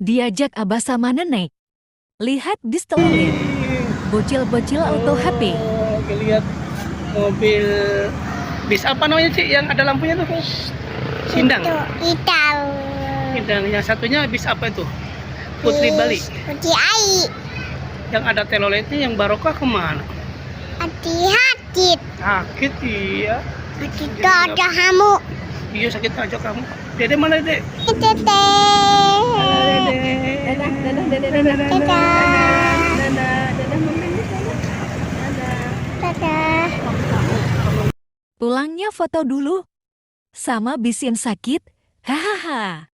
Diajak abah sama nenek. Lihat di stalling. Bocil-bocil auto HP. Lihat mobil bis apa namanya sih yang ada lampunya tuh? Sindang. Hitam. Sindang. Yang satunya bis apa itu? Putri Bali. Putri Ai. Yang ada teloletnya yang barokah kemana? Hati-hati. Sakit iya. Kita ada kamu. Iya sakit aja kamu. Dede mana dede? Tete. Dadah. Pulangnya foto dulu. Sama bis yang sakit. Hahaha.